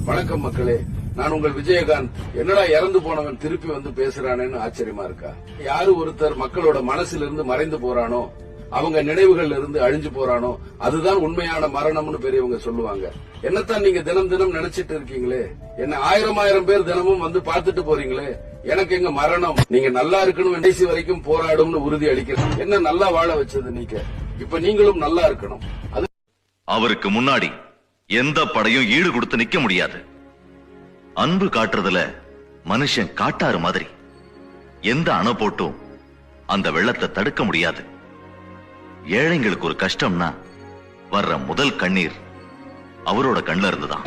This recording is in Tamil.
வணக்கம் மக்களே, நான் உங்கள் விஜயகாந்த். என்னடா இறந்து போனவன் திருப்பி வந்து பேசுறானேன்னு ஆச்சரியமா இருக்கா? யாரு ஒருத்தர் மக்களோட மனசுல இருந்து மறைந்து போறானோ, அவங்க நினைவுகள்ல இருந்து அழிஞ்சு போறானோ, அதுதான் உண்மையான மரணம்னு பெரியவங்க சொல்லுவாங்க. என்னத்தான் நீங்க தினம் தினம் நினைச்சிட்டு இருக்கீங்களே? என்ன ஆயிரம் பேர் தினமும் வந்து பாத்துட்டு போறீங்களே, எனக்கு எங்க மரணம்? நீங்க நல்லா இருக்கணும், கடைசி வரைக்கும் போராடும்னு உறுதி அளிக்கிறேன். என்ன நல்லா வாழ வச்சது நீங்க, இப்ப நீங்களும் நல்லா இருக்கணும். அது அவருக்கு முன்னாடி எந்த படையும் ஈடு கொடுத்து நிக்க முடியாது. அன்பு காட்டுறதுல மனுஷன் காட்டாறு மாதிரி. எந்த அணை போட்டும் அந்த வெள்ளத்தை தடுக்க முடியாது. ஏழைங்களுக்கு ஒரு கஷ்டம்னா வர்ற முதல் கண்ணீர் அவரோட கண்ல இருந்துதான்.